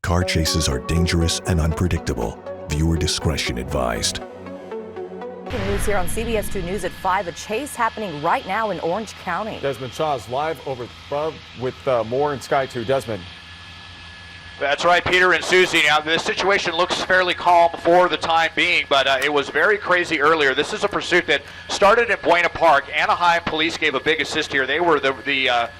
Car chases are dangerous and unpredictable. Viewer discretion advised. Breaking news here on CBS 2 News at 5. A chase happening right now in Orange County. Desmond Shaw is live over with more in Sky 2. Desmond. That's right, Peter and Susie. Now, the situation looks fairly calm for the time being, but it was very crazy earlier. This is a pursuit that started in Buena Park. Anaheim police gave a big assist here. They were the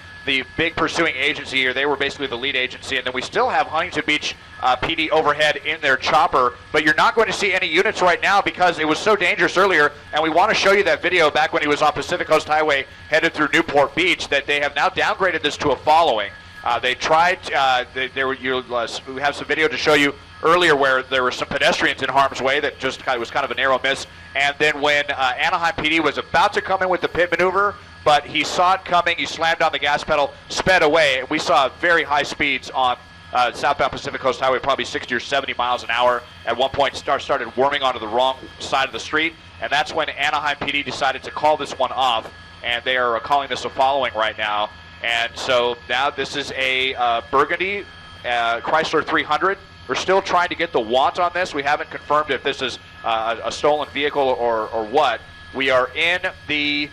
big pursuing agency here. They were basically the lead agency, and then we still have Huntington Beach PD overhead in their chopper, but you're not going to see any units right now because it was so dangerous earlier, and we want to show you that video back when he was on Pacific Coast Highway headed through Newport Beach, that they have now downgraded this to a following. They tried, we have some video to show you earlier where there were some pedestrians in harm's way that just was kind of a narrow miss. And then when Anaheim PD was about to come in with the pit maneuver, but he saw it coming, he slammed on the gas pedal, sped away. And we saw very high speeds on southbound Pacific Coast Highway, probably 60 or 70 miles an hour. At one point, started worming onto the wrong side of the street. And that's when Anaheim PD decided to call this one off. And they are calling this a following right now. And so now this is a Burgundy Chrysler 300. We're still trying to get the want on this. We haven't confirmed if this is a stolen vehicle or what. We are in the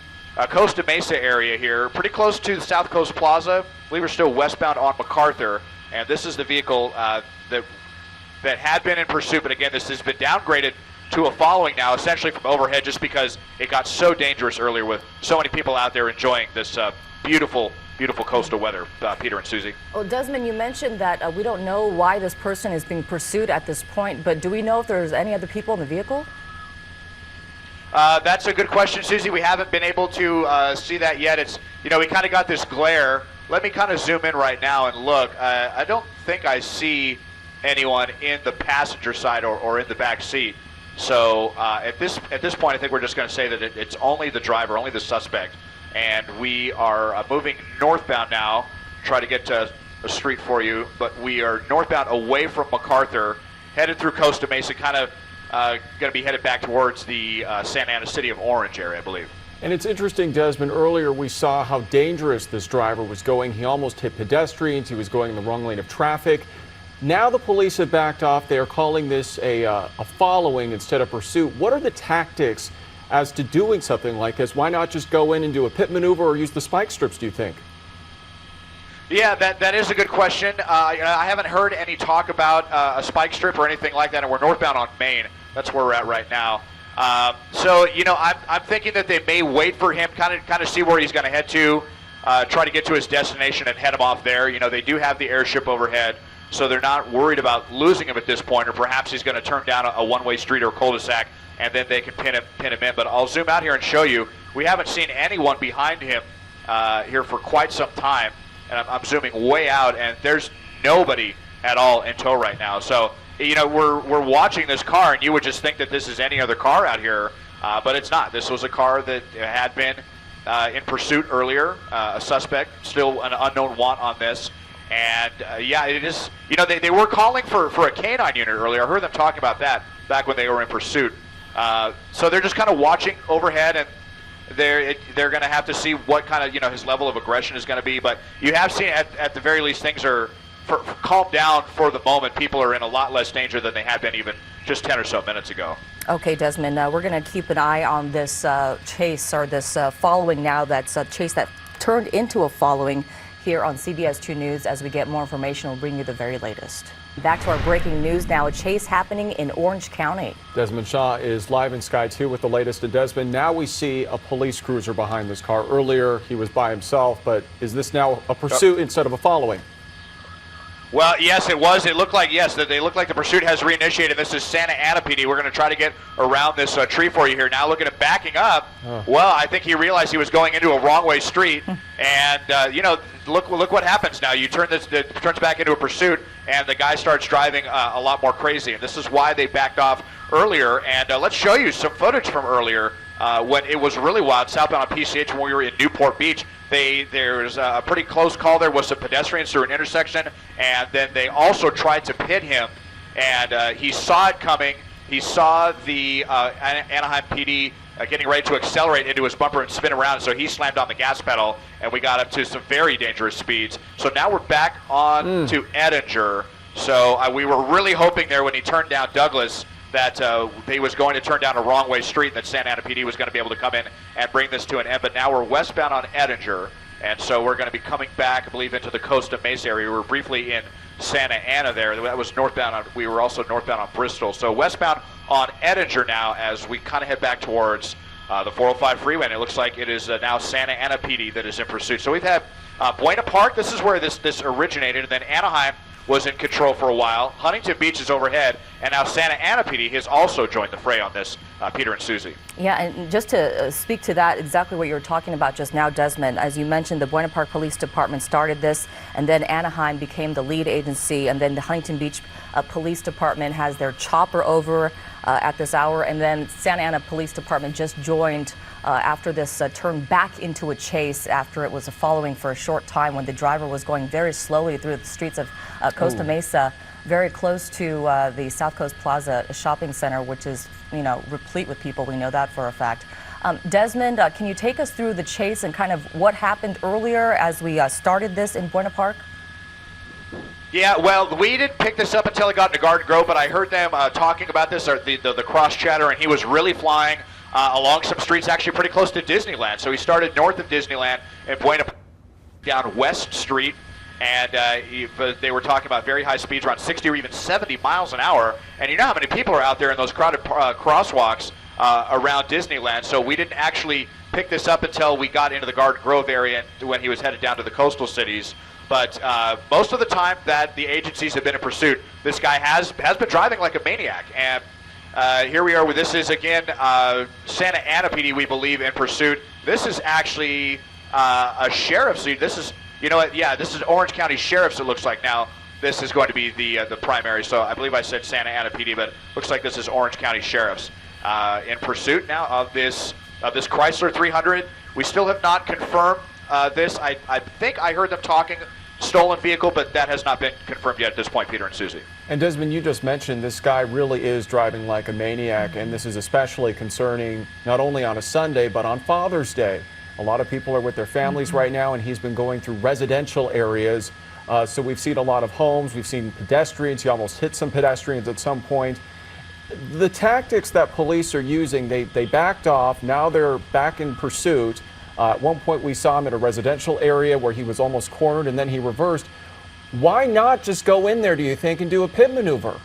Costa Mesa area here, pretty close to the South Coast Plaza. I believe we're still westbound on MacArthur. And this is the vehicle that had been in pursuit. But again, this has been downgraded to a following now, essentially from overhead, just because it got so dangerous earlier with so many people out there enjoying this beautiful coastal weather, Peter and Susie. Well, Desmond, you mentioned that we don't know why this person is being pursued at this point, but do we know if there's any other people in the vehicle? That's a good question, Susie. We haven't been able to see that yet. It's, we kind of got this glare. Let me kind of zoom in right now and look. I don't think I see anyone in the passenger side or in the back seat. So at this point, I think we're just going to say that it's only the driver, only the suspect. And we are moving northbound now, try to get to a street for you, but we are northbound away from MacArthur, headed through Costa Mesa, kind of going to be headed back towards the Santa Ana City of Orange area, I believe. And it's interesting, Desmond, earlier we saw how dangerous this driver was going. He almost hit pedestrians. He was going in the wrong lane of traffic. Now the police have backed off. They are calling this a following instead of pursuit. What are the tactics as to doing something like this? Why not just go in and do a pit maneuver or use the spike strips, do you think? Yeah, that is a good question. I haven't heard any talk about a spike strip or anything like that, and we're northbound on Main. That's where we're at right now. So, I'm thinking that they may wait for him, kind of see where he's going to head to, try to get to his destination and head him off there. They do have the airship overhead, so they're not worried about losing him at this point, or perhaps he's going to turn down a one-way street or a cul-de-sac, and then they can pin him in. But I'll zoom out here and show you. We haven't seen anyone behind him here for quite some time, and I'm zooming way out, and there's nobody at all in tow right now. So, we're watching this car, and you would just think that this is any other car out here, but it's not. This was a car that had been in pursuit earlier, a suspect, still an unknown want on this. And, yeah, it is, they were calling for a canine unit earlier. I heard them talking about that back when they were in pursuit. So they're just kind of watching overhead, and they're going to have to see what kind of, his level of aggression is going to be. But you have seen, at the very least, things are calmed down for the moment. People are in a lot less danger than they had been even just 10 or so minutes ago. Okay, Desmond, we're going to keep an eye on this chase, or this following now. That's a chase that turned into a following here on CBS 2 News. As we get more information, we'll bring you the very latest. Back to our breaking news now. A chase happening in Orange County. Desmond Shaw is live in Sky 2 with the latest. And Desmond, now we see a police cruiser behind this car. Earlier, he was by himself, but is this now a pursuit instead of a following? Well, yes, it was. It looked like, yes, they look like the pursuit has reinitiated. This is Santa Ana PD. We're going to try to get around this tree for you here. Now look at him backing up. Well, I think he realized he was going into a wrong-way street. And, look what happens now. You turn this, it turns back into a pursuit, and the guy starts driving a lot more crazy. And this is why they backed off earlier. And let's show you some footage from earlier when it was really wild, southbound on PCH when we were in Newport Beach. There was a pretty close call there with some pedestrians through an intersection, and then they also tried to pit him, and he saw it coming. He saw the Anaheim PD getting ready to accelerate into his bumper and spin around, so he slammed on the gas pedal, and we got up to some very dangerous speeds. So now we're back on to Edinger. So we were really hoping there when he turned down Douglas that he was going to turn down a wrong way street, and that Santa Ana PD was going to be able to come in and bring this to an end. But now we're westbound on Edinger, and so we're going to be coming back, I believe, into the Costa Mesa area. We were briefly in Santa Ana there. That was northbound. We were also northbound on Bristol. So westbound on Edinger now as we kind of head back towards the 405 freeway, and it looks like it is now Santa Ana PD that is in pursuit. So we've had Buena Park. This is where this originated, and then Anaheim was in control for a while. Huntington Beach is overhead, and now Santa Ana PD has also joined the fray on this, Peter and Susie. Yeah, and just to speak to that, exactly what you were talking about just now, Desmond, as you mentioned, the Buena Park Police Department started this, and then Anaheim became the lead agency, and then the Huntington Beach Police Department has their chopper over at this hour, and then Santa Ana Police Department just joined after this turned back into a chase after it was following for a short time when the driver was going very slowly through the streets of Costa Mesa, very close to the South Coast Plaza shopping center, which is, replete with people. We know that for a fact. Desmond, can you take us through the chase and kind of what happened earlier as we started this in Buena Park? Yeah, well, we didn't pick this up until it got into Garden Grove, but I heard them talking about this, or the cross chatter, and he was really flying along some streets actually pretty close to Disneyland. So he started north of Disneyland and Buena Park down West Street, and they were talking about very high speeds, around 60 or even 70 miles an hour. And you know how many people are out there in those crowded crosswalks around Disneyland. So we didn't actually pick this up until we got into the Garden Grove area when he was headed down to the coastal cities. But most of the time that the agencies have been in pursuit, this guy has been driving like a maniac. And here we are with, this is again Santa Ana PD, we believe, in pursuit. This is actually a sheriff's. This is, this is Orange County Sheriff's, it looks like now. This is going to be the primary. So I believe I said Santa Ana PD, but it looks like this is Orange County Sheriff's in pursuit now of this Chrysler 300. We still have not confirmed this. I think I heard them talking stolen vehicle, but that has not been confirmed yet at this point, Peter and Susie. And Desmond, you just mentioned this guy really is driving like a maniac, and this is especially concerning not only on a Sunday, but on Father's Day. A lot of people are with their families right now, and he's been going through residential areas. So we've seen a lot of homes, we've seen pedestrians. He almost hit some pedestrians at some point. The tactics that police are using, they backed off, now they're back in pursuit. At one point we saw him at a residential area where he was almost cornered, and then he reversed. Why not just go in there, do you think, and do a pit maneuver?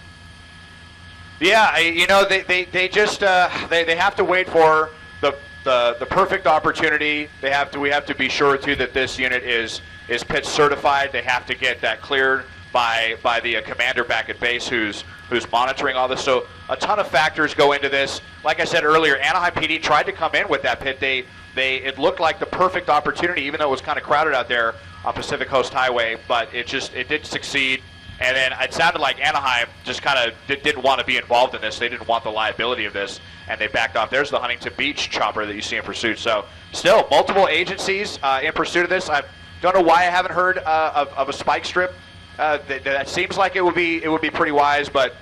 Yeah, they just they have to wait for the perfect opportunity. We have to be sure too that this unit is pit certified. They have to get that cleared by the commander back at base who's monitoring all this. So a ton of factors go into this. Like I said earlier, Anaheim PD tried to come in with that pit. It looked like the perfect opportunity, even though it was kind of crowded out there on Pacific Coast Highway, but it didn't succeed. And then it sounded like Anaheim just kind of didn't want to be involved in this. They didn't want the liability of this, and they backed off. There's the Huntington Beach chopper that you see in pursuit. So still, multiple agencies in pursuit of this. I don't know why I haven't heard of a spike strip. That seems like it would be pretty wise, but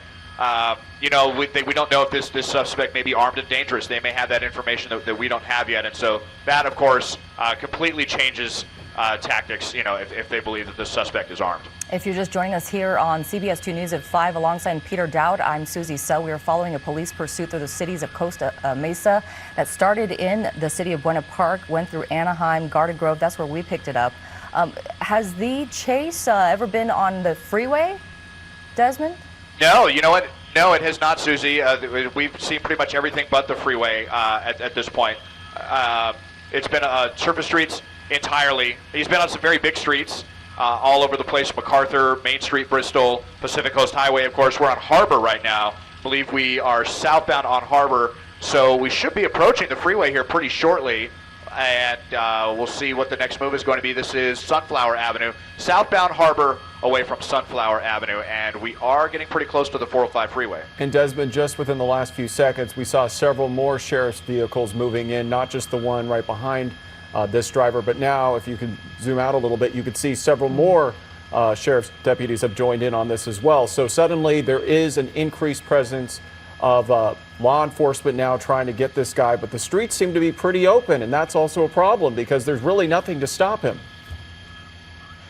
we don't know if this suspect may be armed and dangerous. They may have that information that we don't have yet, and so that, of course, completely changes tactics. If they believe that the suspect is armed. If you're just joining us here on CBS 2 News at 5 alongside Peter Dowd, I'm Susie So. We are following a police pursuit through the cities of Costa Mesa that started in the city of Buena Park, went through Anaheim, Garden Grove. That's where we picked it up. Has the chase ever been on the freeway, Desmond? No, you know what? No, it has not, Susie. We've seen pretty much everything but the freeway at this point. It's been surface streets entirely. He's been on some very big streets all over the place: MacArthur, Main Street, Bristol, Pacific Coast Highway. Of course, we're on Harbor right now. I believe we are southbound on Harbor, so we should be approaching the freeway here pretty shortly. And we'll see what the next move is going to be. This is Sunflower Avenue, southbound Harbor, away from Sunflower Avenue, and we are getting pretty close to the 405 freeway. And Desmond, just within the last few seconds, we saw several more sheriff's vehicles moving in, not just the one right behind this driver, but now, if you could zoom out a little bit, you could see several more sheriff's deputies have joined in on this as well. So suddenly there is an increased presence of law enforcement now trying to get this guy, but the streets seem to be pretty open, and that's also a problem because there's really nothing to stop him.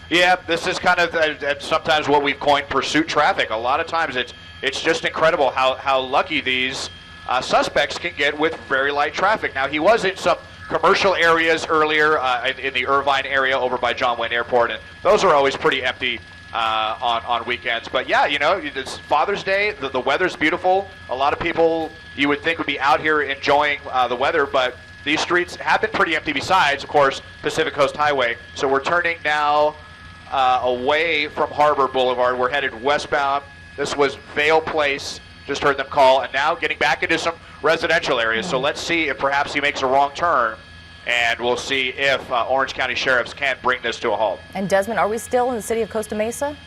Yeah, this is kind of sometimes what we've coined pursuit traffic. A lot of times it's just incredible how lucky these suspects can get with very light traffic. Now, he was in some commercial areas earlier in the Irvine area over by John Wayne Airport, and those are always pretty empty on weekends. But yeah, you know, it's Father's Day. The weather's beautiful. A lot of people you would think would be out here enjoying the weather, but these streets have been pretty empty besides, of course, Pacific Coast Highway. So we're turning now away from Harbor Boulevard. We're headed westbound. This was Vale Place. Just heard them call, and now getting back into some residential areas. So let's see if perhaps he makes a wrong turn, and we'll see if Orange County sheriffs can bring this to a halt. And Desmond, are we still in the city of Costa Mesa?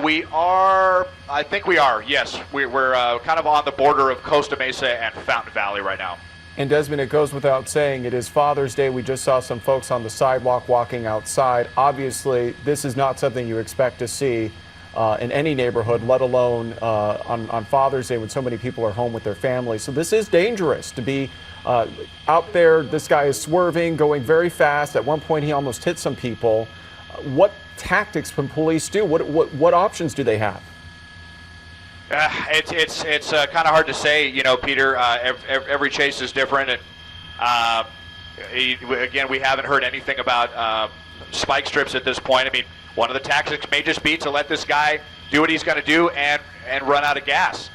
We are, I think we are, yes. We're kind of on the border of Costa Mesa and Fountain Valley right now. And Desmond, it goes without saying, it is Father's Day. We just saw some folks on the sidewalk walking outside. Obviously, this is not something you expect to see in any neighborhood, let alone on Father's Day when so many people are home with their families. So this is dangerous to be out there. This guy is swerving, going very fast. At one point, he almost hit some people. What tactics can police do? What options do they have? It's kind of hard to say, you know, Peter. Every chase is different, and again, we haven't heard anything about spike strips at this point. I mean, one of the tactics may just be to let this guy do what he's going to do and run out of gas,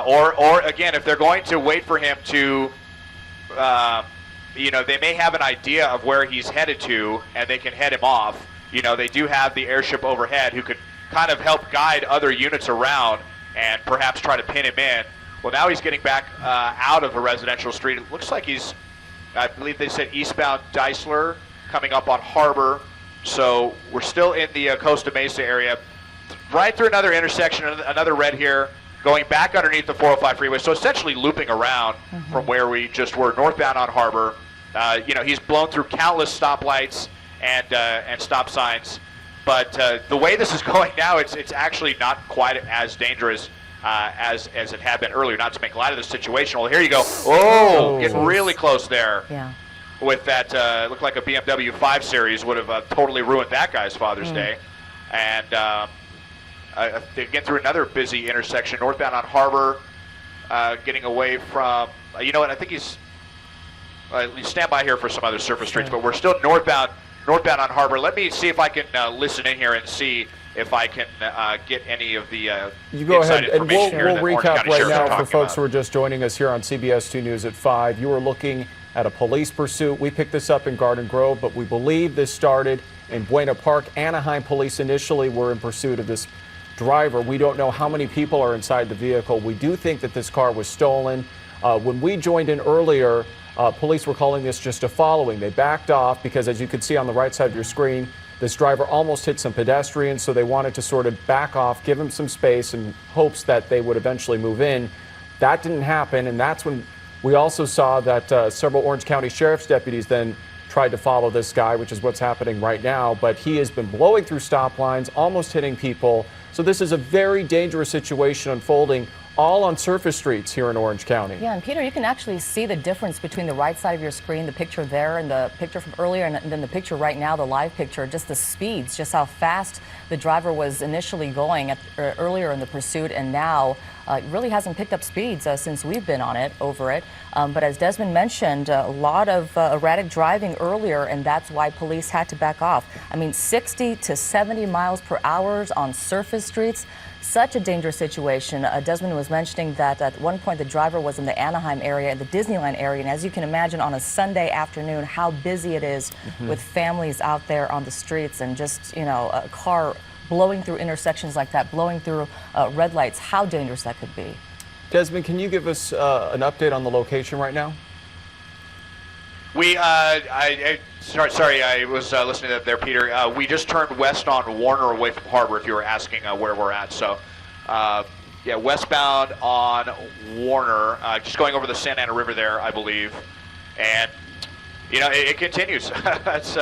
or again, if they're going to wait for him to, you know, they may have an idea of where he's headed to, and they can head him off. You know, they do have the airship overhead who could kind of help guide other units around and perhaps try to pin him in. Well, now he's getting back out of a residential street. It looks like he's, I believe they said eastbound Deisler, coming up on Harbor. So we're still in the Costa Mesa area. Right through another intersection, another red here, going back underneath the 405 freeway. So essentially looping around from where we just were, northbound on Harbor. You know, he's blown through countless stoplights and stop signs. But the way this is going now, it's actually not quite as dangerous as it had been earlier. Not to make light of the situation. Well, here you go. Oh, getting really close there. Yeah. With that, looked like a BMW 5 Series would have totally ruined that guy's Father's Day. And again, through another busy intersection, northbound on Harbor, getting away from, you know what, I think he's, stand by here for some other surface streets, but we're still northbound on Harbor. Let me see if I can listen in here and see if I can get any of the you go ahead, and we'll recap right now for folks who are just joining us here on CBS 2 News at 5. You were looking at a police pursuit. We picked this up in Garden Grove, but we believe this started in Buena Park. Anaheim police initially were in pursuit of this driver. We don't know how many people are inside the vehicle. We do think that this car was stolen. When we joined in earlier, police were calling this just a following. They backed off because, as you can see on the right side of your screen, this driver almost hit some pedestrians, so they wanted to sort of back off, give him some space in hopes that they would eventually move in. That didn't happen, and that's when we also saw that several Orange County Sheriff's deputies then tried to follow this guy, which is what's happening right now. But he has been blowing through stop lines, almost hitting people. So this is a very dangerous situation unfolding all on surface streets here in Orange County. Yeah, and Peter, you can actually see the difference between the right side of your screen, the picture there, and the picture from earlier, and then the picture right now, the live picture, just the speeds, just how fast the driver was initially going earlier in the pursuit, and now it really hasn't picked up speeds since we've been on it, over it. But as Desmond mentioned, a lot of erratic driving earlier, and that's why police had to back off. I mean, 60 to 70 miles per hour on surface streets. Such a dangerous situation. Desmond was mentioning that at one point the driver was in the Anaheim area, the Disneyland area, and as you can imagine on a Sunday afternoon, how busy it is with families out there on the streets, and just, you know, a car blowing through intersections like that, blowing through red lights, how dangerous that could be. Desmond, can you give us an update on the location right now? We, sorry, I was listening to that there, Peter. We just turned west on Warner away from Harbor, if you were asking where we're at. So, yeah, westbound on Warner, just going over the Santa Ana River there, I believe. And, you know, it continues. That's,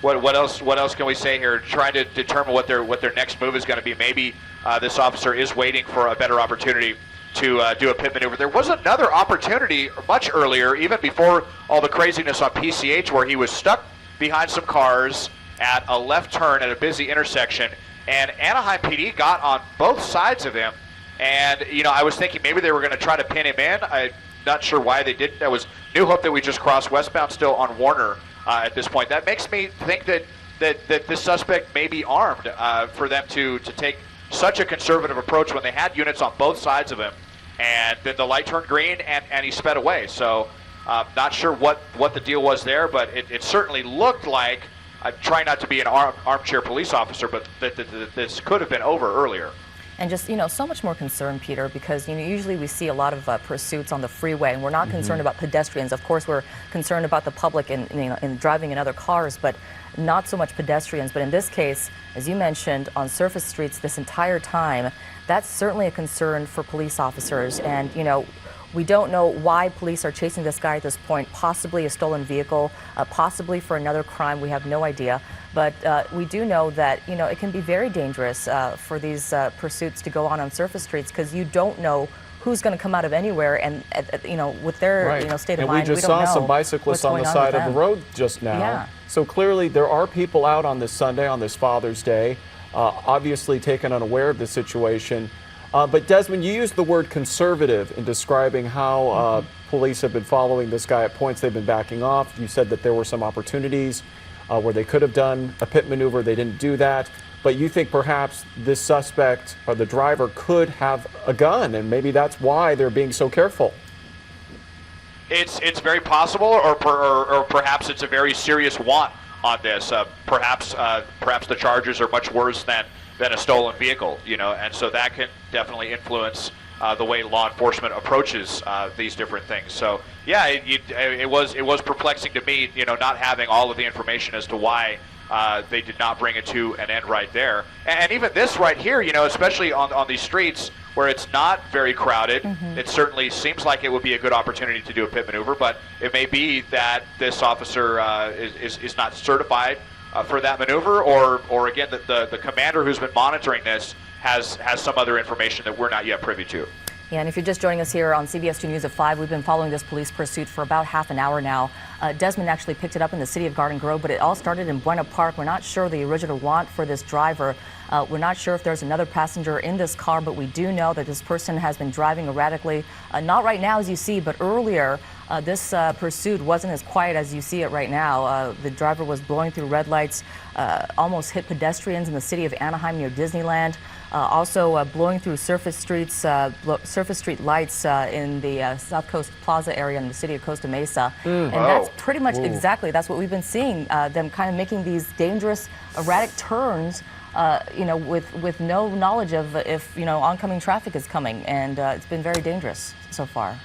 what else can we say here? Trying to determine what their next move is going to be. Maybe this officer is waiting for a better opportunity to do a pit maneuver. There was another opportunity much earlier, even before all the craziness on PCH, where he was stuck behind some cars at a left turn at a busy intersection, and Anaheim PD got on both sides of him. And, you know, I was thinking maybe they were going to try to pin him in. I'm not sure why they didn't. That was New Hope that we just crossed westbound still on Warner at this point. That makes me think that this suspect may be armed for them to take such a conservative approach when they had units on both sides of him. And then the light turned green, and he sped away. So not sure what the deal was there, but it certainly looked like, I'm trying not to be an armchair police officer, but that this could have been over earlier. And just, you know, so much more concern, Peter, because, you know, usually we see a lot of pursuits on the freeway, and we're not concerned about pedestrians. Of course, we're concerned about the public and, you know, in driving in other cars, but not so much pedestrians. But in this case, as you mentioned, on surface streets this entire time, that's certainly a concern for police officers. And, you know, we don't know why police are chasing this guy at this point, possibly a stolen vehicle, possibly for another crime. We have no idea. But we do know that, you know, it can be very dangerous for these pursuits to go on surface streets, because you don't know who's going to come out of anywhere, and you know, with their you know, state of mind, we just saw some bicyclists on the side of the road just now. Yeah. So clearly there are people out on this Sunday, on this Father's Day, obviously taken unaware of the situation. But Desmond, you used the word conservative in describing how police have been following this guy at points they've been backing off. You said that there were some opportunities where they could have done a pit maneuver. They didn't do that. But you think perhaps this suspect or the driver could have a gun, and maybe that's why they're being so careful. It's very possible, or perhaps it's a very serious want on this. Perhaps the charges are much worse than a stolen vehicle, you know, and so that can definitely influence the way law enforcement approaches these different things. So yeah, it was perplexing to me, you know, not having all of the information as to why they did not bring it to an end right there. And even this right here, you know, especially on these streets where it's not very crowded, it certainly seems like it would be a good opportunity to do a pit maneuver, but it may be that this officer is not certified for that maneuver, or again, the commander who's been monitoring this has some other information that we're not yet privy to. Yeah, and if you're just joining us here on CBS 2 News at 5, we've been following this police pursuit for about half an hour now. Desmond actually picked it up in the city of Garden Grove, but it all started in Buena Park. We're not sure the original want for this driver. We're not sure if there's another passenger in this car, but we do know that this person has been driving erratically. Not right now, as you see, but earlier, this pursuit wasn't as quiet as you see it right now. The driver was blowing through red lights, almost hit pedestrians in the city of Anaheim near Disneyland. Also blowing through surface street lights in the South Coast Plaza area in the city of Costa Mesa. And that's pretty much exactly, that's what we've been seeing, them kind of making these dangerous, erratic turns, you know, with no knowledge of if, you know, oncoming traffic is coming. And it's been very dangerous so far.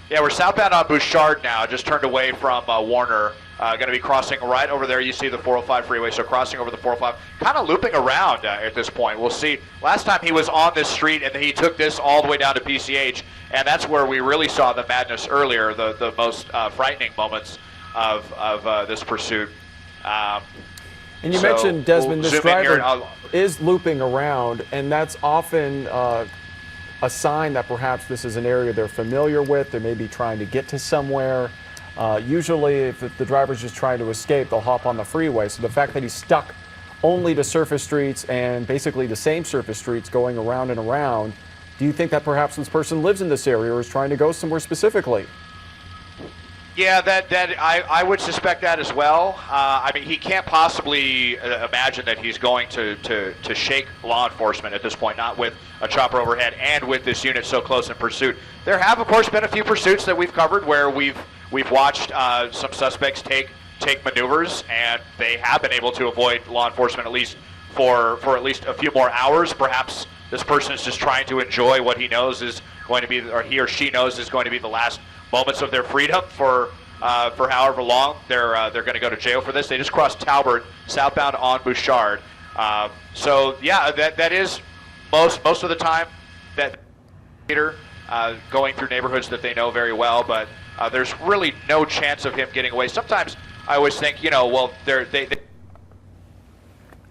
Yeah, we're southbound on Bouchard now, just turned away from Warner. Going to be crossing right over there. You see the 405 freeway, so crossing over the 405, kind of looping around at this point. We'll see. Last time he was on this street, and he took this all the way down to PCH, and that's where we really saw the madness earlier, the most frightening moments of this pursuit. And you mentioned, Desmond, this driver is looping around, and that's often a sign that perhaps this is an area they're familiar with. They may be trying to get to somewhere. Usually, if the driver's just trying to escape, they'll hop on the freeway. So the fact that he's stuck only to surface streets, and basically the same surface streets going around and around, do you think that perhaps this person lives in this area or is trying to go somewhere specifically? Yeah, I would suspect that as well. I mean, he can't possibly imagine that he's going to shake law enforcement at this point, not with a chopper overhead and with this unit so close in pursuit. There have, of course, been a few pursuits that we've covered where we've watched some suspects take maneuvers, and they have been able to avoid law enforcement at least for at least a few more hours. Perhaps this person is just trying to enjoy what he knows is going to be, or he or she knows is going to be the last moments of their freedom for however long they're going to go to jail for this. They just crossed Talbert southbound on Bouchard. So yeah, that is most of the time that Peter going through neighborhoods that they know very well, but there's really no chance of him getting away. Sometimes I always think, you know, well, they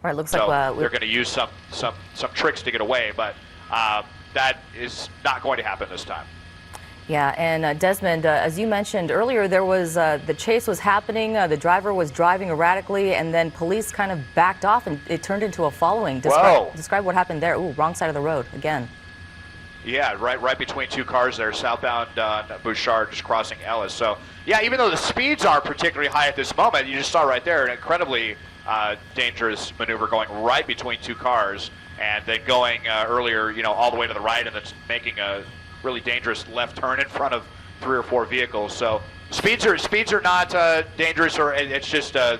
Right, looks so like they're going to use some tricks to get away, but that is not going to happen this time. Yeah, and Desmond, as you mentioned earlier, there was the chase was happening. The driver was driving erratically, and then police kind of backed off, and it turned into a following. Describe what happened there. Ooh, wrong side of the road again. Yeah, right between two cars there, southbound Bouchard, just crossing Ellis. So, yeah, even though the speeds aren't particularly high at this moment, you just saw right there an incredibly dangerous maneuver going right between two cars, and then going earlier, all the way to the right, and then making a really dangerous left turn in front of 3 or 4 vehicles. So speeds are not dangerous, or it's just the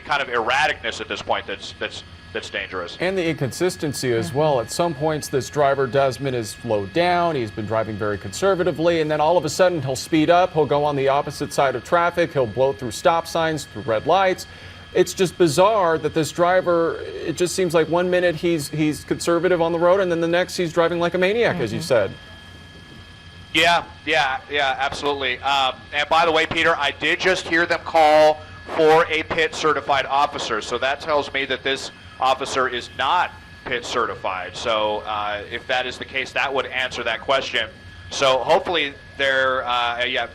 kind of erraticness at this point that's dangerous. And the inconsistency as well. At some points, this driver, Desmond, is slowed down. He's been driving very conservatively, and then all of a sudden he'll speed up. He'll go on the opposite side of traffic. He'll blow through stop signs, through red lights. It's just bizarre that this driver, it just seems like one minute he's conservative on the road, and then the next he's driving like a maniac, as you said. Yeah, absolutely. And by the way, Peter, I did just hear them call for a PIT certified officer. So that tells me that this officer is not PIT certified. So if that is the case, that would answer that question. So hopefully they're,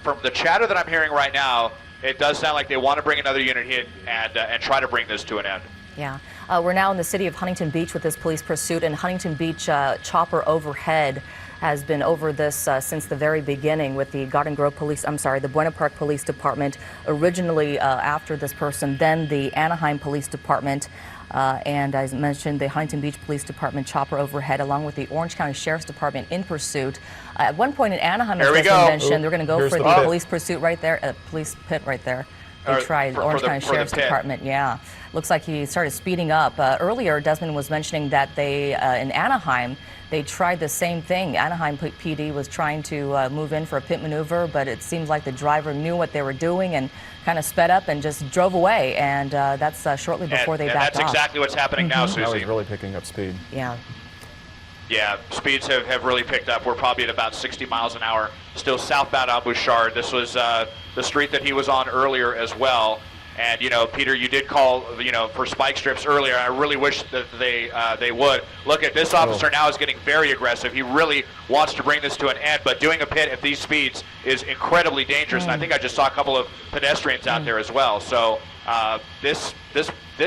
from the chatter that I'm hearing right now, it does sound like they want to bring another unit in and try to bring this to an end. Yeah. We're now in the city of Huntington Beach with this police pursuit, and Huntington Beach chopper overhead has been over this since the very beginning with the the Buena Park Police Department, originally after this person, then the Anaheim Police Department, and as mentioned, the Huntington Beach Police Department chopper overhead, along with the Orange County Sheriff's Department in pursuit. At one point in Anaheim, as Desmond mentioned, they're going to go for the police pursuit right there, police pit right there. They tried Orange County Sheriff's Department, yeah. Looks like he started speeding up. Earlier, Desmond was mentioning that they, in Anaheim, they tried the same thing. Anaheim PD was trying to move in for a pit maneuver, but it seems like the driver knew what they were doing and kind of sped up and just drove away. And that's shortly before they backed off. That's exactly what's happening now, Susie. Now he's really picking up speed. Yeah. Yeah, speeds have really picked up. We're probably at about 60 miles an hour, still southbound on Bouchard. This was the street that he was on earlier as well. And, Peter, you did call, for spike strips earlier. I really wish that they would. Look at this officer now is getting very aggressive. He really wants to bring this to an end, but doing a pit at these speeds is incredibly dangerous. And I think I just saw a couple of pedestrians out there as well. So this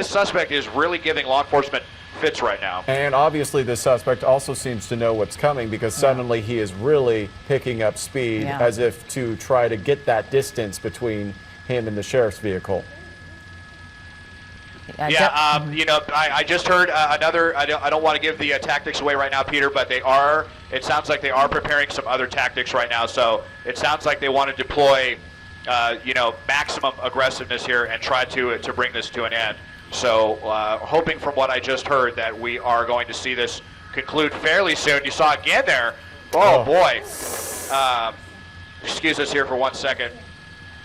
suspect is really giving law enforcement fits right now. And obviously this suspect also seems to know what's coming, because suddenly he is really picking up speed as if to try to get that distance between him and the sheriff's vehicle. I just heard another, I don't want to give the tactics away right now, Peter, but it sounds like they are preparing some other tactics right now. So it sounds like they want to deploy, maximum aggressiveness here and try to bring this to an end. So hoping from what I just heard that we are going to see this conclude fairly soon. You saw again there. Oh boy. Excuse us here for 1 second.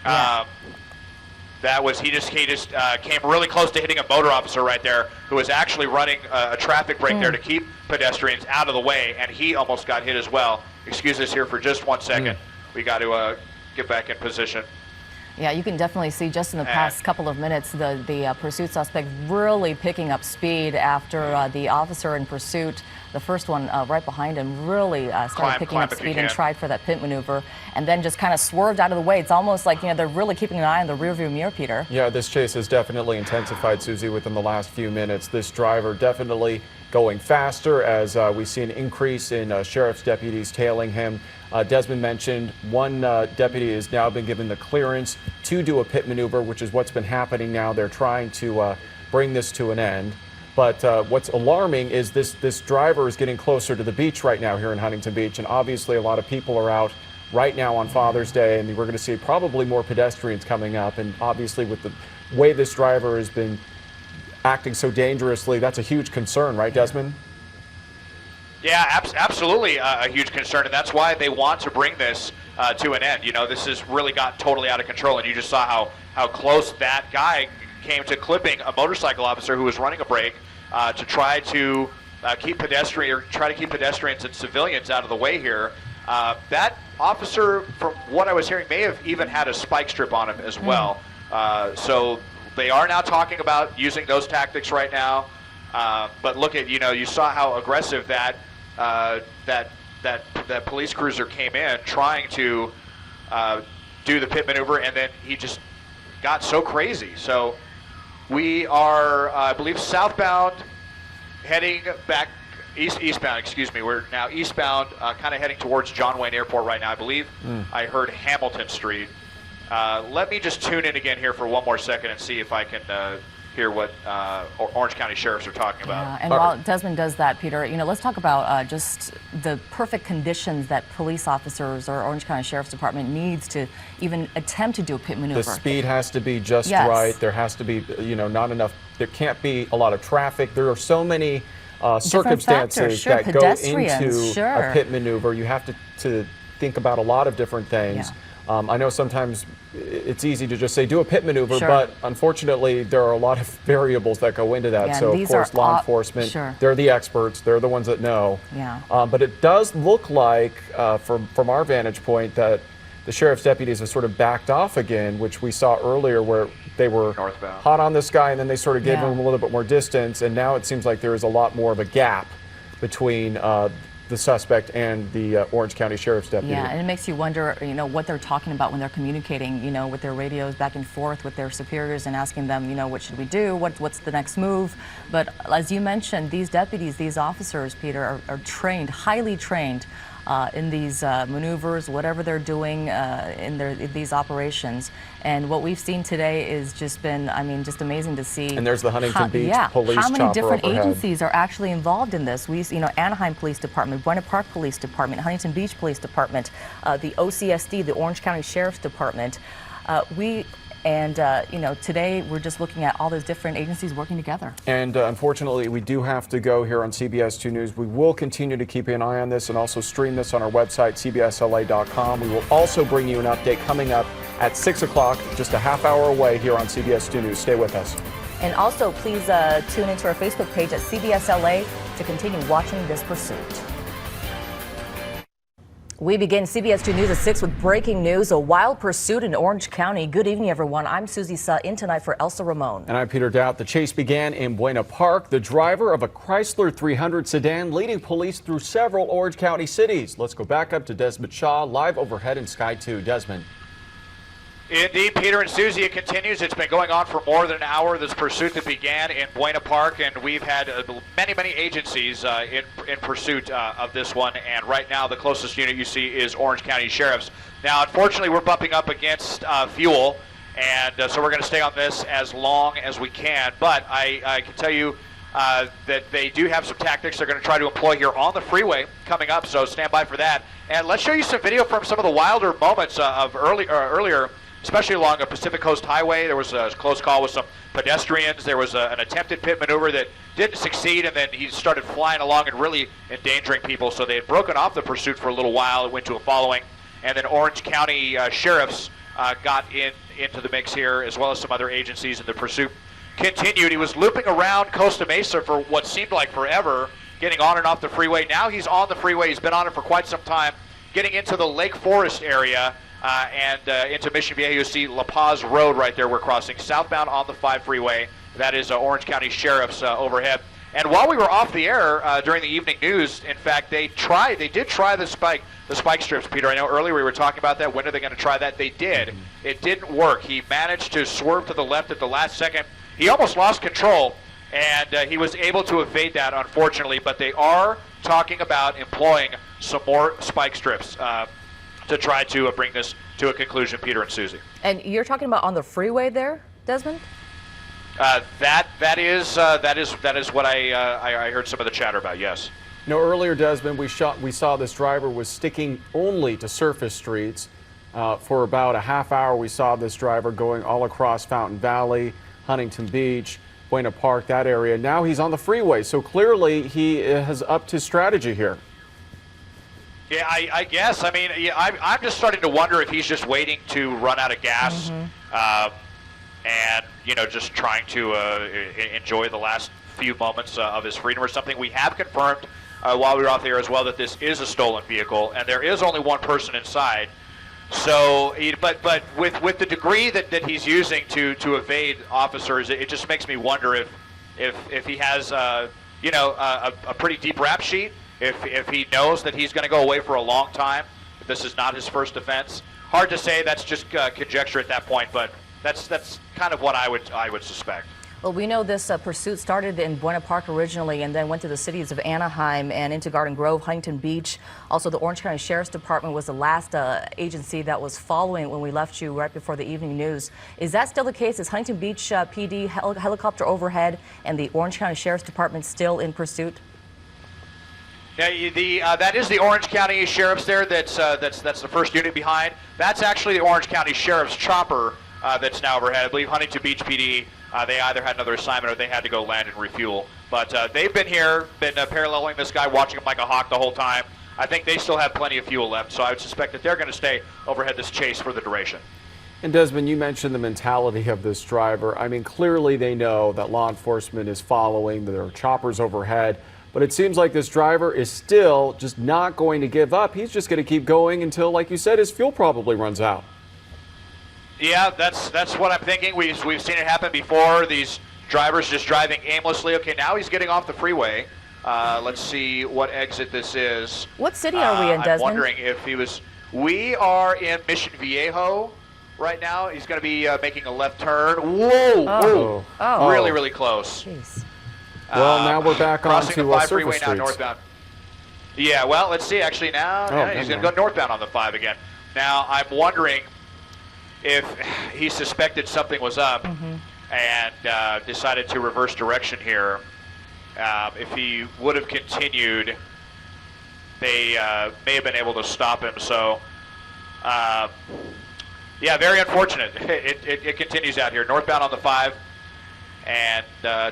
That was he just came really close to hitting a motor officer right there, who was actually running a traffic break there to keep pedestrians out of the way, and he almost got hit as well. Excuse us here for just 1 second. We got to get back in position. Yeah, you can definitely see just in the past couple of minutes the pursuit suspect really picking up speed after the officer in pursuit, the first one right behind him, really started picking up speed and tried for that pit maneuver, and then just kind of swerved out of the way. It's almost like, they're really keeping an eye on the rearview mirror, Peter. Yeah, this chase has definitely intensified, Susie, within the last few minutes. This driver definitely going faster as we see an increase in sheriff's deputies tailing him. Desmond mentioned one deputy has now been given the clearance to do a pit maneuver, which is what's been happening now. They're trying to bring this to an end. But what's alarming is this driver is getting closer to the beach right now here in Huntington Beach, and obviously a lot of people are out right now on Father's Day, and we're going to see probably more pedestrians coming up. And obviously with the way this driver has been acting so dangerously, that's a huge concern, right, Desmond? Yeah, absolutely a huge concern, and that's why they want to bring this to an end. This has really gotten totally out of control, and you just saw how close that guy came to clipping a motorcycle officer who was running a break to try to keep pedestrians and civilians out of the way here. That officer, from what I was hearing, may have even had a spike strip on him as well. So they are now talking about using those tactics right now. But look at, you saw how aggressive that that police cruiser came in trying to do the pit maneuver, and then he just got so crazy. So we are, I believe, southbound, heading back eastbound. Excuse me. We're now eastbound, kind of heading towards John Wayne Airport right now. I believe I heard Hamilton Street. Let me just tune in again here for one more second and see if I can hear what Orange County sheriffs are talking about. Yeah, and while Desmond does that, Peter, let's talk about just the perfect conditions that police officers or Orange County Sheriff's Department needs to even attempt to do a pit maneuver. The speed has to be just Yes. right. There has to be, not enough. There can't be a lot of traffic. There are so many circumstances factors, that go pedestrians, into a pit maneuver. You have to think about a lot of different things. Yeah. I know sometimes it's easy to just say do a pit maneuver, Sure. but unfortunately there are a lot of variables that go into that. Yeah, So of these course are law enforcement, sure. they're the experts, they're the ones that know. Yeah. But it does look like, from our vantage point, that the sheriff's deputies have sort of backed off again, which we saw earlier where they were Northbound. hot on this guy and then they sort of gave Yeah. him a little bit more distance, and now it seems like there is a lot more of a gap between the suspect and the Orange County Sheriff's deputy. Yeah, and it makes you wonder, what they're talking about when they're communicating, with their radios back and forth with their superiors and asking them, what should we do? What's the next move? But as you mentioned, these deputies, these officers, Peter, are trained, highly trained in these maneuvers, whatever they're doing in these operations. And what we've seen today is just been, just amazing to see. And there's the Huntington Beach police how many chopper different overhead. agencies are actually involved in this. We, Anaheim Police Department, Buena Park Police Department, Huntington Beach Police Department, the OCSD, the Orange County Sheriff's Department. Today we're just looking at all those different agencies working together. And unfortunately, we do have to go here on CBS 2 News. We will continue to keep an eye on this and also stream this on our website, cbsla.com. We will also bring you an update coming up at 6 o'clock, just a half hour away here on CBS 2 News. Stay with us. And also, please tune into our Facebook page at CBS LA to continue watching this pursuit. We begin CBS 2 News at 6 with breaking news, a wild pursuit in Orange County. Good evening, everyone. I'm Susie Suh, in tonight for Elsa Ramon. And I'm Peter Doubt. The chase began in Buena Park. The driver of a Chrysler 300 sedan leading police through several Orange County cities. Let's go back up to Desmond Shaw, live overhead in Sky 2. Desmond. Indeed, Peter and Susie, it continues. It's been going on for more than an hour, this pursuit that began in Buena Park, and we've had many agencies in pursuit of this one, and right now the closest unit you see is Orange County Sheriff's. Now, unfortunately, we're bumping up against fuel, and so we're going to stay on this as long as we can, but I can tell you that they do have some tactics they're going to try to employ here on the freeway coming up, so stand by for that. And let's show you some video from some of the wilder moments of earlier, especially along a Pacific Coast Highway. There was a close call with some pedestrians. There was an attempted pit maneuver that didn't succeed, and then he started flying along and really endangering people. So they had broken off the pursuit for a little while. It went to a following, and then Orange County sheriffs got into the mix here, as well as some other agencies, and the pursuit continued. He was looping around Costa Mesa for what seemed like forever, getting on and off the freeway. Now he's on the freeway. He's been on it for quite some time, getting into the Lake Forest area. Into Mission Viejo. You see La Paz Road right there. We're crossing southbound on the 5 freeway. That is Orange County Sheriff's overhead. And while we were off the air during the evening news, in fact, they did try the spike strips, Peter. I know earlier we were talking about that. When are they going to try that? They did. It didn't work. He managed to swerve to the left at the last second. He almost lost control, and he was able to evade that, unfortunately. But they are talking about employing some more spike strips to try to bring this to a conclusion, Peter and Susie. And you're talking about on the freeway there, Desmond? That is what I heard some of the chatter about. Yes. Earlier, Desmond, we saw this driver was sticking only to surface streets. For about a half hour, we saw this driver going all across Fountain Valley, Huntington Beach, Buena Park, that area. Now he's on the freeway, so clearly he has upped his strategy here. Yeah, I guess. I mean, I'm just starting to wonder if he's just waiting to run out of gas, and just trying to enjoy the last few moments of his freedom or something. We have confirmed while we were out there as well that this is a stolen vehicle, and there is only one person inside. So, but with the degree that he's using to evade officers, it just makes me wonder if he has a pretty deep rap sheet. if he knows that he's going to go away for a long time, if this is not his first offense. Hard to say. That's just conjecture at that point, but that's kind of what I would suspect. Well, we know this pursuit started in Buena Park originally and then went to the cities of Anaheim and into Garden Grove, Huntington Beach. Also, the Orange County Sheriff's Department was the last agency that was following when we left you right before the evening news. Is that still the case? Is Huntington Beach PD helicopter overhead and the Orange County Sheriff's Department still in pursuit? Yeah, that is the Orange County Sheriff's there. That's the first unit behind. That's actually the Orange County Sheriff's chopper that's now overhead. I believe Huntington Beach PD, they either had another assignment or they had to go land and refuel. But they've been here, been paralleling this guy, watching him like a hawk the whole time. I think they still have plenty of fuel left, so I would suspect that they're going to stay overhead this chase for the duration. And Desmond, you mentioned the mentality of this driver. I mean, clearly they know that law enforcement is following, there are choppers overhead. But it seems like this driver is still just not going to give up. He's just going to keep going until, like you said, his fuel probably runs out. Yeah, that's what I'm thinking. We've seen it happen before. These drivers just driving aimlessly. Okay, now he's getting off the freeway. Let's see what exit this is. What city are we in, Desmond? I'm wondering if he was. We are in Mission Viejo right now. He's going to be making a left turn. Whoa! Oh. Really, really close. Jeez. Well, now we're back on crossing to the 5 surface freeway now streets. Northbound. Yeah, well, let's see. Actually, now he's going to go northbound on the 5 again. Now, I'm wondering if he suspected something was up and decided to reverse direction here. If he would have continued, they may have been able to stop him. So, yeah, very unfortunate. It continues out here. Northbound on the 5. And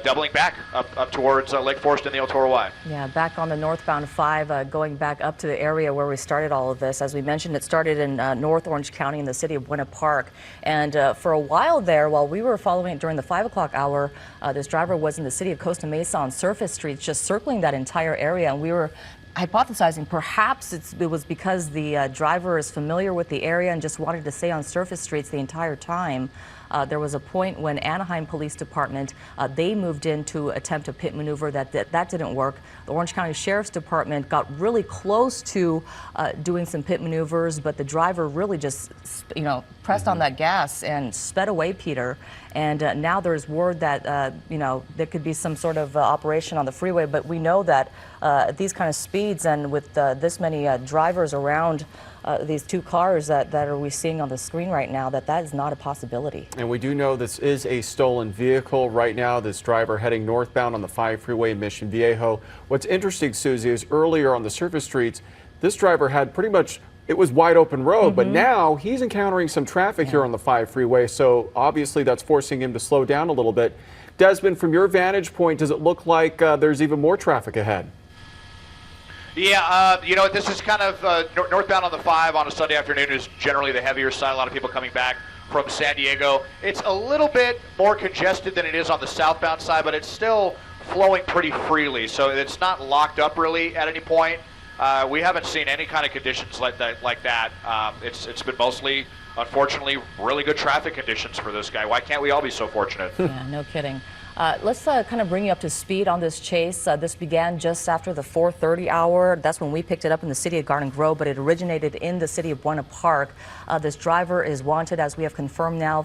doubling back up towards Lake Forest and the El Toro Y. Yeah, back on the northbound 5, going back up to the area where we started all of this. As we mentioned, it started in North Orange County in the city of Buena Park. And for a while there, while we were following it during the 5 o'clock hour, this driver was in the city of Costa Mesa on surface streets, just circling that entire area. And we were hypothesizing perhaps it was because the driver is familiar with the area and just wanted to stay on surface streets the entire time. There was a point when Anaheim Police Department, they moved in to attempt a pit maneuver that didn't work. The Orange County Sheriff's Department got really close to doing some pit maneuvers, but the driver really just, pressed on that gas and sped away, Peter. And now there's word that, there could be some sort of operation on the freeway, but we know that at these kind of speeds and with this many drivers around these two cars that are we seeing on the screen right now, that is not a possibility. And we do know this is a stolen vehicle right now. This driver heading northbound on the 5 freeway in Mission Viejo. What's interesting, Susie, is earlier on the surface streets, this driver had pretty much, it was wide open road, but now he's encountering some traffic here on the 5 freeway. So obviously that's forcing him to slow down a little bit. Desmond, from your vantage point, does it look like there's even more traffic ahead? Yeah, this is kind of northbound on the 5 on a Sunday afternoon is generally the heavier side. A lot of people coming back from San Diego. It's a little bit more congested than it is on the southbound side, but it's still flowing pretty freely. So it's not locked up really at any point. We haven't seen any kind of conditions like that. It's been mostly, unfortunately, really good traffic conditions for this guy. Why can't we all be so fortunate? Yeah, no kidding. Let's kind of bring you up to speed on this chase. This began just after the 4:30 hour. That's when we picked it up in the city of Garden Grove, but it originated in the city of Buena Park. This driver is wanted, as we have confirmed now,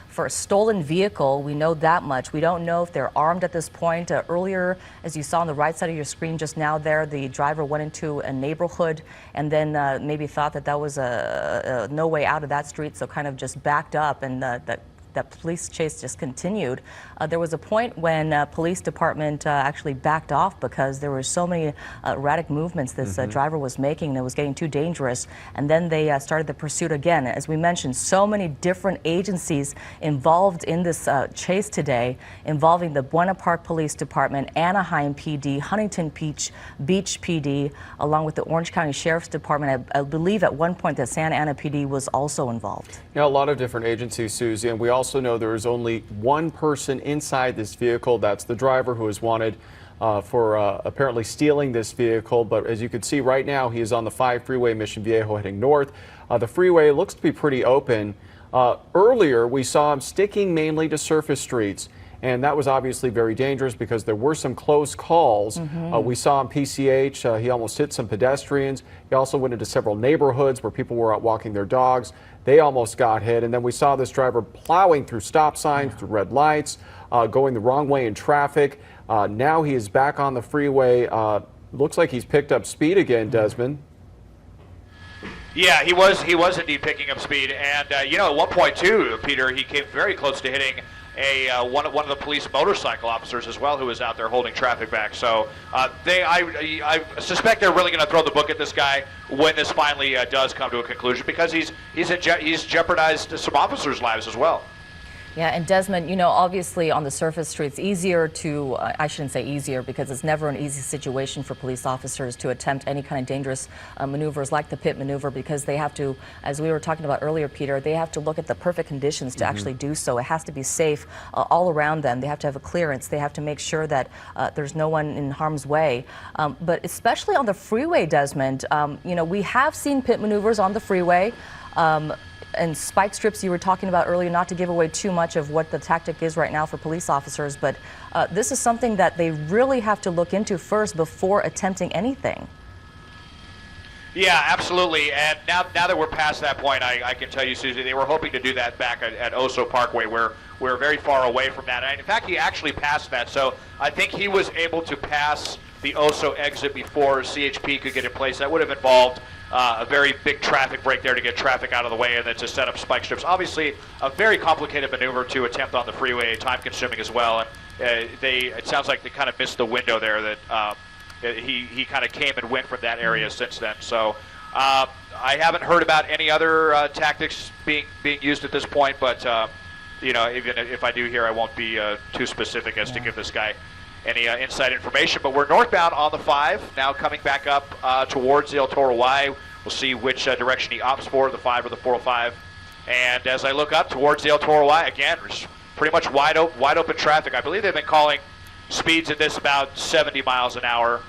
for a stolen vehicle. We know that much. We don't know if they're armed at this point. Earlier, as you saw on the right side of your screen just now there, the driver went into a neighborhood and then maybe thought that was no way out of that street, so kind of just backed up, and that police chase just continued. There was a point when police department actually backed off because there were so many erratic movements this driver was making that was getting too dangerous. And then they started the pursuit again. As we mentioned, so many different agencies involved in this chase today, involving the Buena Park Police Department, Anaheim PD, Huntington Beach PD, along with the Orange County Sheriff's Department. I believe at one point that Santa Ana PD was also involved. Yeah, a lot of different agencies, Susie, and we also know there is only one person inside this vehicle. That's the driver, who is wanted for apparently stealing this vehicle. But as you can see right now, he is on the 5 freeway, Mission Viejo, heading north. The freeway looks to be pretty open. Earlier, we saw him sticking mainly to surface streets. And that was obviously very dangerous because there were some close calls. We saw on PCH, he almost hit some pedestrians. He also went into several neighborhoods where people were out walking their dogs. They almost got hit. And then we saw this driver plowing through stop signs, through red lights, going the wrong way in traffic. Now he is back on the freeway. Looks like he's picked up speed again, Desmond. Yeah, he was indeed picking up speed, and at one point too, Peter, he came very close to hitting one of the police motorcycle officers as well, who was out there holding traffic back. So I suspect they're really going to throw the book at this guy when this finally does come to a conclusion, because he's jeopardized some officers' lives as well. Yeah, and Desmond, obviously on the surface street, it's easier to, I shouldn't say easier, because it's never an easy situation for police officers to attempt any kind of dangerous maneuvers like the pit maneuver, because they have to, as we were talking about earlier, Peter, they have to look at the perfect conditions to actually do so. It has to be safe all around them. They have to have a clearance. They have to make sure that there's no one in harm's way. But especially on the freeway, Desmond, we have seen pit maneuvers on the freeway. And spike strips you were talking about earlier, not to give away too much of what the tactic is right now for police officers, but this is something that they really have to look into first before attempting anything. Yeah, absolutely. And now that we're past that point, I can tell you, Susie, they were hoping to do that back at Oso Parkway, where we're very far away from that. And in fact, he actually passed that. So I think he was able to pass the Oso exit before CHP could get in place. That would have involved a very big traffic break there to get traffic out of the way and then to set up spike strips. Obviously, a very complicated maneuver to attempt on the freeway, time-consuming as well. And it sounds like they kind of missed the window there that he kind of came and went from that area since then. So I haven't heard about any other tactics being used at this point, but even if I do hear, I won't be too specific as to give this guy any inside information. But we're northbound on the 5, now coming back up towards the El Toro Y. We'll see which direction he opts for, the 5 or the 405. And as I look up towards the El Toro Y, again, there's pretty much wide open traffic. I believe they've been calling speeds at this about 70 miles an hour.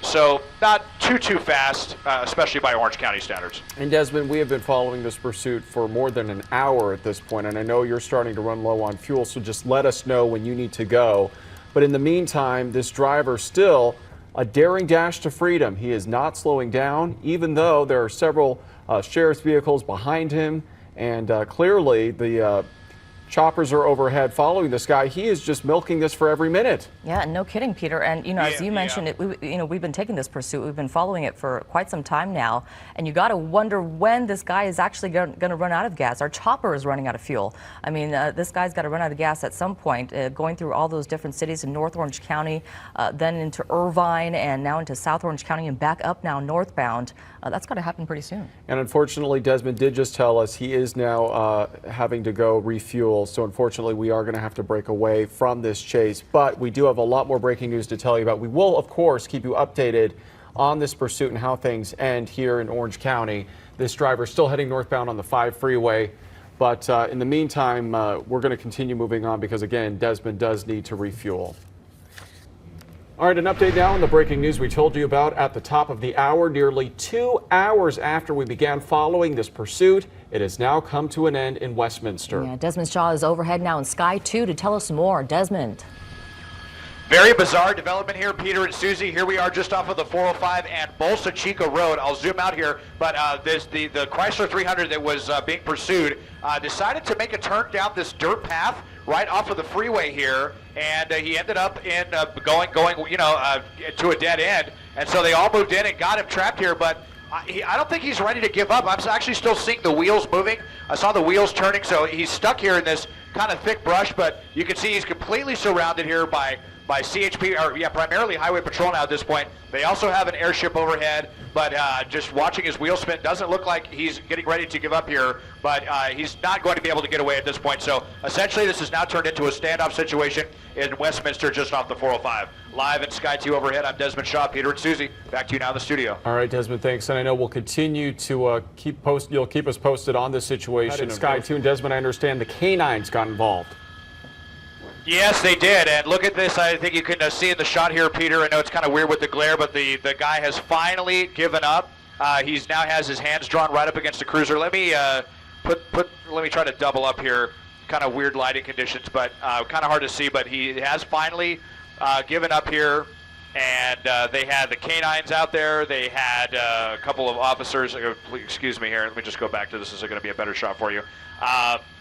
So not too fast, especially by Orange County standards. And Desmond, we have been following this pursuit for more than an hour at this point, and I know you're starting to run low on fuel, so just let us know when you need to go. But in the meantime, this driver still a daring dash to freedom. He is not slowing down, even though there are several sheriff's vehicles behind him, and clearly the choppers are overhead following this guy. He is just milking this for every minute. Yeah, no kidding, Peter. And as you mentioned, we've been taking this pursuit. We've been following it for quite some time now. And you got to wonder when this guy is actually going to run out of gas. Our chopper is running out of fuel. I mean, this guy's got to run out of gas at some point. Going through all those different cities in North Orange County, then into Irvine, and now into South Orange County, and back up now northbound. That's got to happen pretty soon. And unfortunately, Desmond did just tell us he is now having to go refuel. So unfortunately, we are going to have to break away from this chase. But we do have a lot more breaking news to tell you about. We will, of course, keep you updated on this pursuit and how things end here in Orange County. This driver still heading northbound on the 5 freeway. But in the meantime, we're going to continue moving on because, again, Desmond does need to refuel. All right, an update now on the breaking news we told you about at the top of the hour. Nearly 2 hours after we began following this pursuit, it has now come to an end in Westminster. Yeah, Desmond Shaw is overhead now in Sky 2 to tell us more. Desmond. Very bizarre development here, Peter and Susie. Here we are just off of the 405 and Bolsa Chica Road. I'll zoom out here, but the Chrysler 300 that was being pursued decided to make a turn down this dirt path right off of the freeway here, and he ended up in going to a dead end. And so they all moved in and got him trapped here, but I don't think he's ready to give up. I'm actually still seeing the wheels moving. I saw the wheels turning, so he's stuck here in this kind of thick brush, but you can see he's completely surrounded here by CHP, or primarily Highway Patrol now at this point. They also have an airship overhead, but just watching his wheel spin, doesn't look like he's getting ready to give up here, but he's not going to be able to get away at this point. So essentially this has now turned into a standoff situation in Westminster just off the 405. Live in Sky 2 overhead, I'm Desmond Shaw. Peter and Susie, back to you now in the studio. All right, Desmond, thanks. And I know we'll continue to you'll keep us posted on this situation. Sky 2 and Desmond, I understand the canines got involved. Yes, they did, and look at this. I think you can see in the shot here, Peter. I know it's kind of weird with the glare, but the guy has finally given up. He now has his hands drawn right up against the cruiser. Let me let me try to double up here. kind of weird lighting conditions, but kind of hard to see. But he has finally given up here. And they had the canines out there. They had a couple of officers. Excuse me here. Let me just go back to this. This is going to be a better shot for you.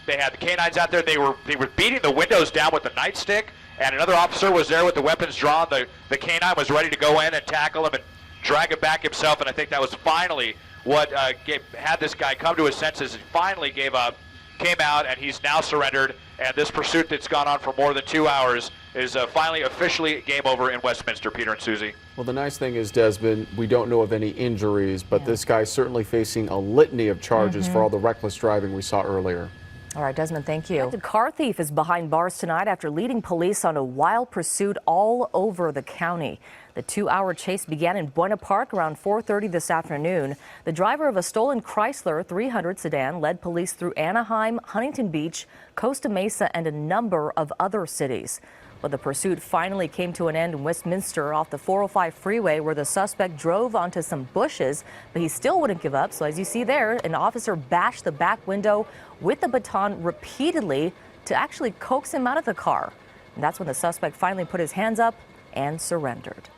They had the canines out there. They were beating the windows down with the nightstick. And another officer was there with the weapons drawn. The canine was ready to go in and tackle him and drag him back himself. And I think that was finally what had this guy come to his senses and finally gave up, came out, and he's now surrendered. And this pursuit that's gone on for more than 2 hours is finally officially game over in Westminster, Peter and Susie. Well, the nice thing is, Desmond, we don't know of any injuries, but this guy's certainly facing a litany of charges for all the reckless driving we saw earlier. All right, Desmond, thank you. The car thief is behind bars tonight after leading police on a wild pursuit all over the county. The 2-hour chase began in Buena Park around 4:30 this afternoon. The driver of a stolen Chrysler 300 sedan led police through Anaheim, Huntington Beach, Costa Mesa, and a number of other cities. But the pursuit finally came to an end in Westminster off the 405 freeway, where the suspect drove onto some bushes, but he still wouldn't give up. So as you see there, an officer bashed the back window with the baton repeatedly to actually coax him out of the car. And that's when the suspect finally put his hands up and surrendered.